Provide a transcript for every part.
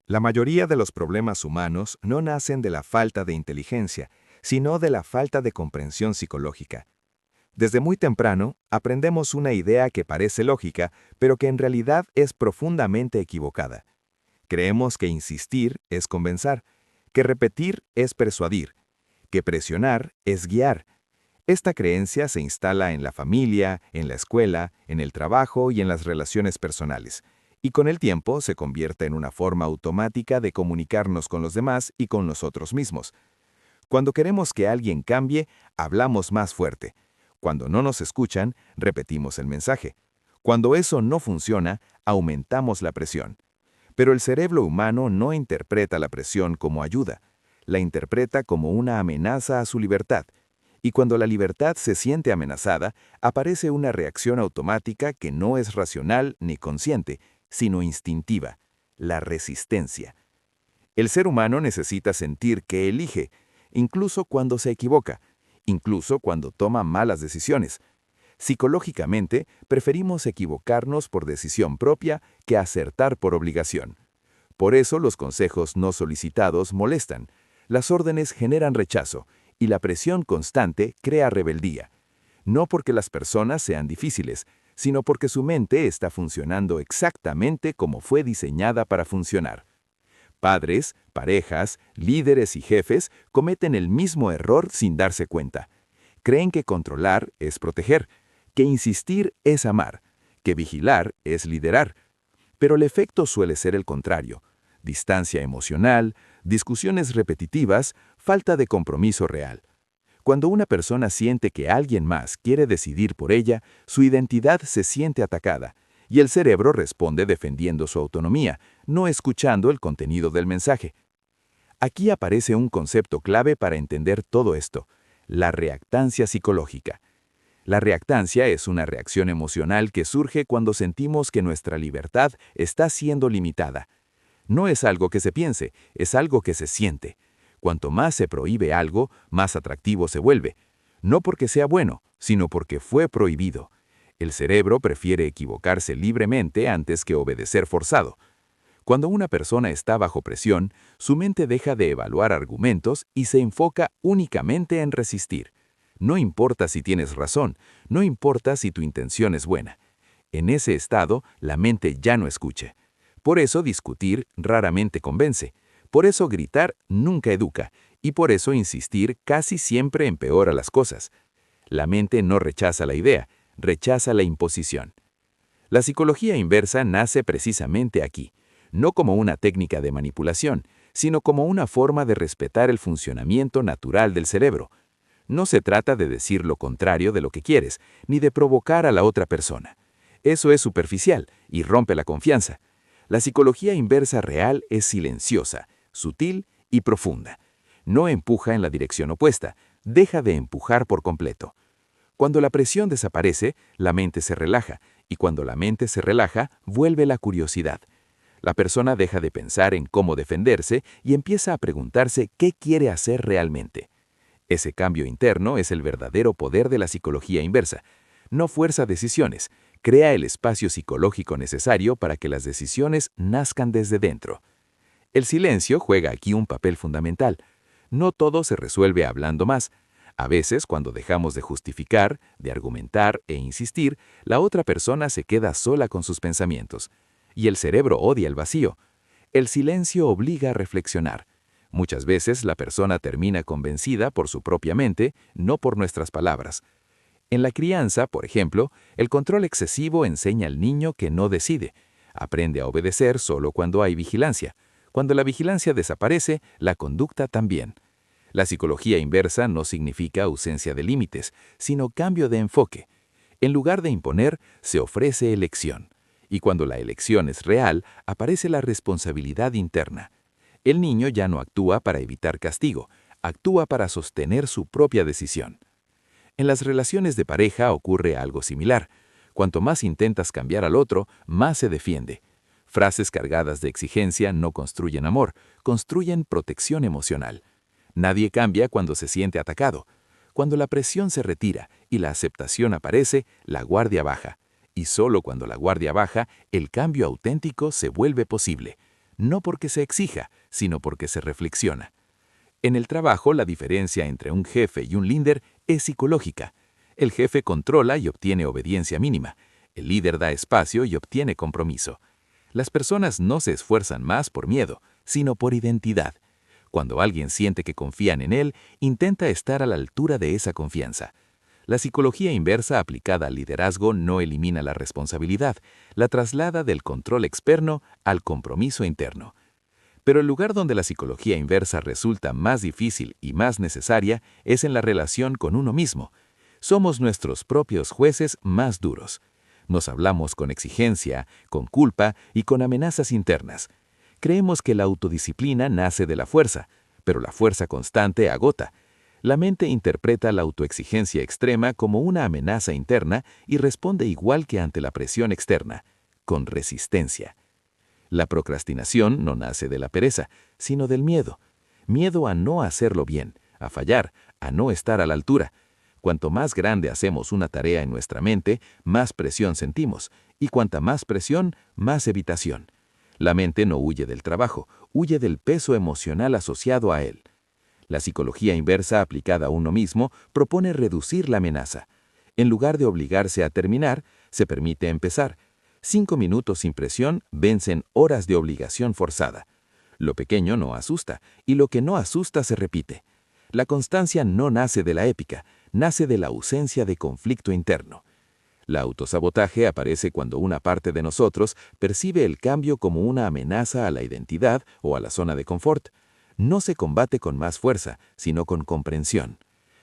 La mayoría de los problemas humanos no nacen de la falta de inteligencia, sino de la falta de comprensión psicológica. Desde muy temprano, aprendemos una idea que parece lógica, pero que en realidad es profundamente equivocada. Creemos que insistir es convencer, que repetir es persuadir, que presionar es guiar. Esta creencia se instala en la familia, en la escuela, en el trabajo y en las relaciones personales, y con el tiempo se convierte en una forma automática de comunicarnos con los demás y con nosotros mismos. Cuando queremos que alguien cambie, hablamos más fuerte. Cuando no nos escuchan, repetimos el mensaje. Cuando eso no funciona, aumentamos la presión. Pero el cerebro humano no interpreta la presión como ayuda, la interpreta como una amenaza a su libertad. Y cuando la libertad se siente amenazada, aparece una reacción automática que no es racional ni consciente, sino instintiva, la resistencia. El ser humano necesita sentir que elige, incluso cuando se equivoca, incluso cuando toma malas decisiones. Psicológicamente, preferimos equivocarnos por decisión propia que acertar por obligación. Por eso los consejos no solicitados molestan, las órdenes generan rechazo y la presión constante crea rebeldía. No porque las personas sean difíciles, sino porque su mente está funcionando exactamente como fue diseñada para funcionar. Padres, parejas, líderes y jefes cometen el mismo error sin darse cuenta. Creen que controlar es proteger, que insistir es amar, que vigilar es liderar. Pero el efecto suele ser el contrario: distancia emocional, discusiones repetitivas, falta de compromiso real. Cuando una persona siente que alguien más quiere decidir por ella, su identidad se siente atacada, y el cerebro responde defendiendo su autonomía, no escuchando el contenido del mensaje. Aquí aparece un concepto clave para entender todo esto: la reactancia psicológica. La reactancia es una reacción emocional que surge cuando sentimos que nuestra libertad está siendo limitada. No es algo que se piense, es algo que se siente. Cuanto más se prohíbe algo, más atractivo se vuelve. No porque sea bueno, sino porque fue prohibido. El cerebro prefiere equivocarse libremente antes que obedecer forzado. Cuando una persona está bajo presión, su mente deja de evaluar argumentos y se enfoca únicamente en resistir. No importa si tienes razón, no importa si tu intención es buena. En ese estado, la mente ya no escucha. Por eso discutir raramente convence. Por eso gritar nunca educa. Y por eso insistir casi siempre empeora las cosas. La mente no rechaza la idea, rechaza la imposición. La psicología inversa nace precisamente aquí, no como una técnica de manipulación, sino como una forma de respetar el funcionamiento natural del cerebro. No se trata de decir lo contrario de lo que quieres, ni de provocar a la otra persona. Eso es superficial y rompe la confianza. La psicología inversa real es silenciosa, sutil y profunda. No empuja en la dirección opuesta, deja de empujar por completo. Cuando la presión desaparece, la mente se relaja, y cuando la mente se relaja, vuelve la curiosidad. La persona deja de pensar en cómo defenderse y empieza a preguntarse qué quiere hacer realmente. Ese cambio interno es el verdadero poder de la psicología inversa. No fuerza decisiones, crea el espacio psicológico necesario para que las decisiones nazcan desde dentro. El silencio juega aquí un papel fundamental. No todo se resuelve hablando más. A veces, cuando dejamos de justificar, de argumentar e insistir, la otra persona se queda sola con sus pensamientos. Y el cerebro odia el vacío. El silencio obliga a reflexionar. Muchas veces la persona termina convencida por su propia mente, no por nuestras palabras. En la crianza, por ejemplo, el control excesivo enseña al niño que no decide. Aprende a obedecer solo cuando hay vigilancia. Cuando la vigilancia desaparece, la conducta también. La psicología inversa no significa ausencia de límites, sino cambio de enfoque. En lugar de imponer, se ofrece elección. Y cuando la elección es real, aparece la responsabilidad interna. El niño ya no actúa para evitar castigo, actúa para sostener su propia decisión. En las relaciones de pareja ocurre algo similar. Cuanto más intentas cambiar al otro, más se defiende. Frases cargadas de exigencia no construyen amor, construyen protección emocional. Nadie cambia cuando se siente atacado. Cuando la presión se retira y la aceptación aparece, la guardia baja. Y solo cuando la guardia baja, el cambio auténtico se vuelve posible. no porque se exija, sino porque se reflexiona. En el trabajo, la diferencia entre un jefe y un líder es psicológica. El jefe controla y obtiene obediencia mínima. El líder da espacio y obtiene compromiso. Las personas no se esfuerzan más por miedo, sino por identidad. Cuando alguien siente que confían en él, intenta estar a la altura de esa confianza. La psicología inversa aplicada al liderazgo no elimina la responsabilidad, la traslada del control externo al compromiso interno. Pero el lugar donde la psicología inversa resulta más difícil y más necesaria es en la relación con uno mismo. Somos nuestros propios jueces más duros. Nos hablamos con exigencia, con culpa y con amenazas internas. Creemos que la autodisciplina nace de la fuerza, pero la fuerza constante agota. La mente interpreta la autoexigencia extrema como una amenaza interna y responde igual que ante la presión externa, con resistencia. La procrastinación no nace de la pereza, sino del miedo. Miedo a no hacerlo bien, a fallar, a no estar a la altura. Cuanto más grande hacemos una tarea en nuestra mente, más presión sentimos, y cuanta más presión, más evitación. La mente no huye del trabajo, huye del peso emocional asociado a él. La psicología inversa aplicada a uno mismo propone reducir la amenaza. En lugar de obligarse a terminar, se permite empezar. 5 minutos sin presión vencen horas de obligación forzada. Lo pequeño no asusta, y lo que no asusta se repite. La constancia no nace de la épica, nace de la ausencia de conflicto interno. La autosabotaje aparece cuando una parte de nosotros percibe el cambio como una amenaza a la identidad o a la zona de confort. No se combate con más fuerza, sino con comprensión.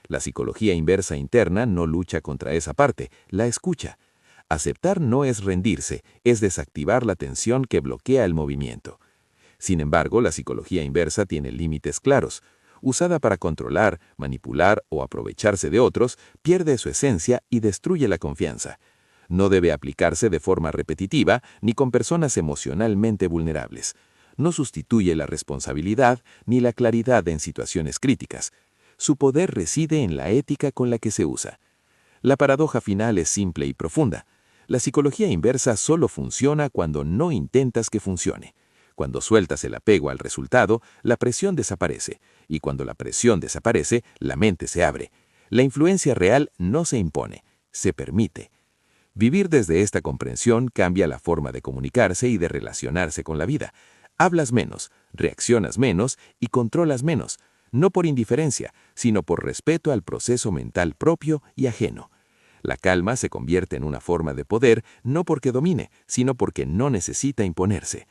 La psicología inversa interna no lucha contra esa parte, la escucha. Aceptar no es rendirse, es desactivar la tensión que bloquea el movimiento. Sin embargo, la psicología inversa tiene límites claros. Usada para controlar, manipular o aprovecharse de otros, pierde su esencia y destruye la confianza. No debe aplicarse de forma repetitiva ni con personas emocionalmente vulnerables. No sustituye la responsabilidad ni la claridad en situaciones críticas. Su poder reside en la ética con la que se usa. La paradoja final es simple y profunda. La psicología inversa solo funciona cuando no intentas que funcione. Cuando sueltas el apego al resultado, la presión desaparece, y cuando la presión desaparece, la mente se abre. La influencia real no se impone, se permite. Vivir desde esta comprensión cambia la forma de comunicarse y de relacionarse con la vida. Hablas menos, reaccionas menos y controlas menos, no por indiferencia, sino por respeto al proceso mental propio y ajeno. La calma se convierte en una forma de poder no porque domine, sino porque no necesita imponerse.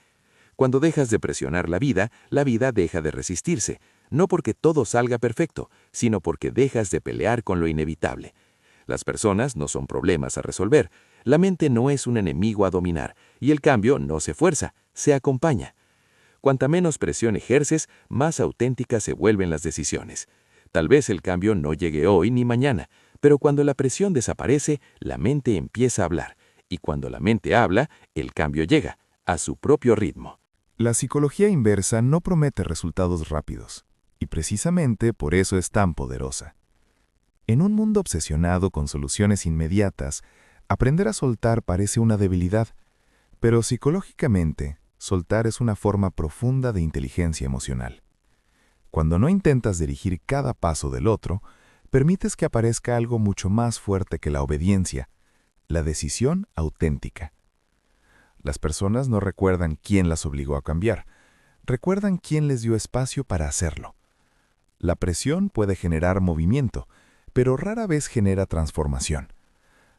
Cuando dejas de presionar la vida deja de resistirse, no porque todo salga perfecto, sino porque dejas de pelear con lo inevitable. Las personas no son problemas a resolver, la mente no es un enemigo a dominar, y el cambio no se fuerza, se acompaña. Cuanta menos presión ejerces, más auténticas se vuelven las decisiones. Tal vez el cambio no llegue hoy ni mañana, pero cuando la presión desaparece, la mente empieza a hablar, y cuando la mente habla, el cambio llega, a su propio ritmo. La psicología inversa no promete resultados rápidos, y precisamente por eso es tan poderosa. En un mundo obsesionado con soluciones inmediatas, aprender a soltar parece una debilidad, pero psicológicamente, soltar es una forma profunda de inteligencia emocional. Cuando no intentas dirigir cada paso del otro, permites que aparezca algo mucho más fuerte que la obediencia, la decisión auténtica. Las personas no recuerdan quién las obligó a cambiar, recuerdan quién les dio espacio para hacerlo. La presión puede generar movimiento, pero rara vez genera transformación.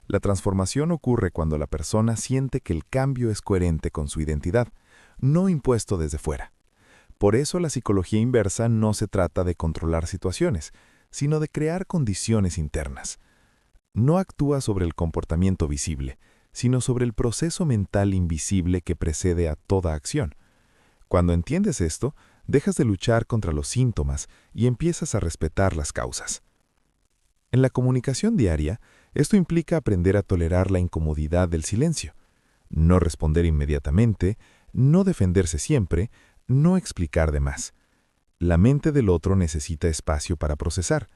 La transformación ocurre cuando la persona siente que el cambio es coherente con su identidad, no impuesto desde fuera. Por eso la psicología inversa no se trata de controlar situaciones, sino de crear condiciones internas. No actúa sobre el comportamiento visible, sino sobre el proceso mental invisible que precede a toda acción. Cuando entiendes esto, dejas de luchar contra los síntomas y empiezas a respetar las causas. En la comunicación diaria, esto implica aprender a tolerar la incomodidad del silencio, no responder inmediatamente, no defenderse siempre, no explicar de más. La mente del otro necesita espacio para procesar.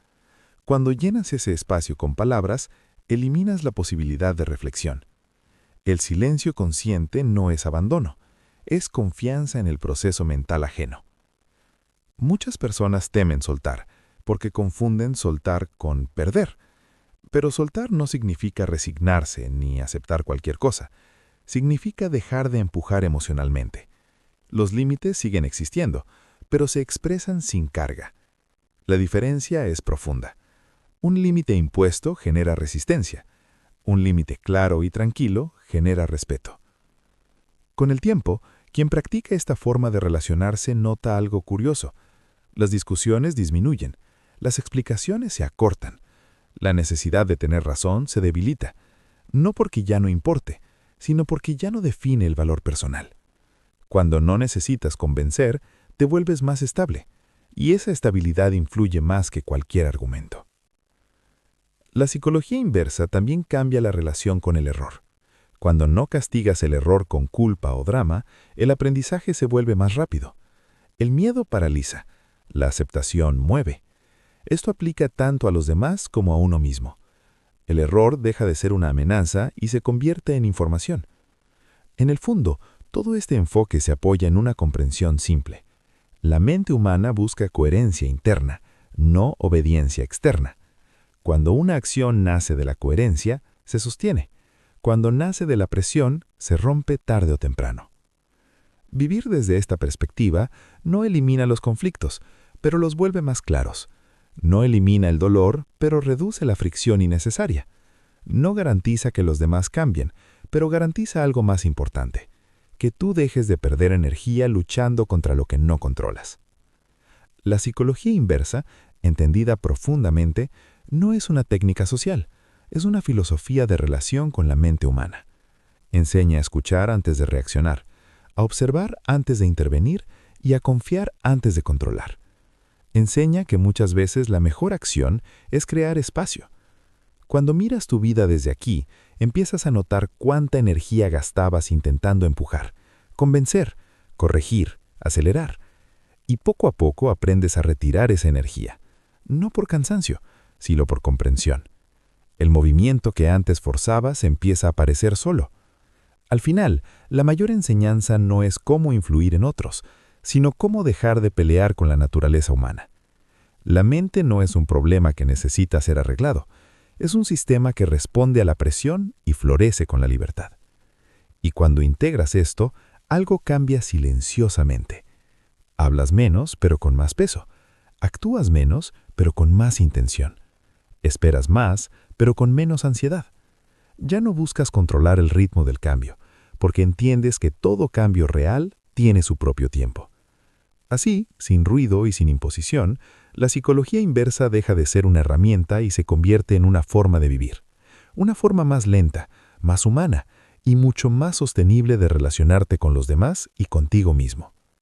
Cuando llenas ese espacio con palabras, eliminas la posibilidad de reflexión. El silencio consciente no es abandono, es confianza en el proceso mental ajeno. Muchas personas temen soltar, porque confunden soltar con perder. Pero soltar no significa resignarse ni aceptar cualquier cosa. Significa dejar de empujar emocionalmente. Los límites siguen existiendo, pero se expresan sin carga. La diferencia es profunda. Un límite impuesto genera resistencia. Un límite claro y tranquilo genera respeto. Con el tiempo, quien practica esta forma de relacionarse nota algo curioso. Las discusiones disminuyen, las explicaciones se acortan, la necesidad de tener razón se debilita, no porque ya no importe, sino porque ya no define el valor personal. Cuando no necesitas convencer, te vuelves más estable, y esa estabilidad influye más que cualquier argumento. La psicología inversa también cambia la relación con el error. Cuando no castigas el error con culpa o drama, el aprendizaje se vuelve más rápido. El miedo paraliza, la aceptación mueve. Esto aplica tanto a los demás como a uno mismo. El error deja de ser una amenaza y se convierte en información. En el fondo, todo este enfoque se apoya en una comprensión simple. La mente humana busca coherencia interna, no obediencia externa. Cuando una acción nace de la coherencia, se sostiene. Cuando nace de la presión, se rompe tarde o temprano. Vivir desde esta perspectiva no elimina los conflictos, pero los vuelve más claros. No elimina el dolor, pero reduce la fricción innecesaria. No garantiza que los demás cambien, pero garantiza algo más importante, que tú dejes de perder energía luchando contra lo que no controlas. La psicología inversa, entendida profundamente, no es una técnica social, es una filosofía de relación con la mente humana. Enseña a escuchar antes de reaccionar, a observar antes de intervenir y a confiar antes de controlar. Enseña que muchas veces la mejor acción es crear espacio. Cuando miras tu vida desde aquí, empiezas a notar cuánta energía gastabas intentando empujar, convencer, corregir, acelerar. Y poco a poco aprendes a retirar esa energía, no por cansancio, sino por comprensión. El movimiento que antes forzabas empieza a aparecer solo. Al final, la mayor enseñanza no es cómo influir en otros, sino cómo dejar de pelear con la naturaleza humana. La mente no es un problema que necesita ser arreglado, es un sistema que responde a la presión y florece con la libertad. Y cuando integras esto, algo cambia silenciosamente. Hablas menos, pero con más peso. Actúas menos, pero con más intención. Esperas más, pero con menos ansiedad. Ya no buscas controlar el ritmo del cambio, porque entiendes que todo cambio real tiene su propio tiempo. Así, sin ruido y sin imposición, la psicología inversa deja de ser una herramienta y se convierte en una forma de vivir. Una forma más lenta, más humana y mucho más sostenible de relacionarte con los demás y contigo mismo.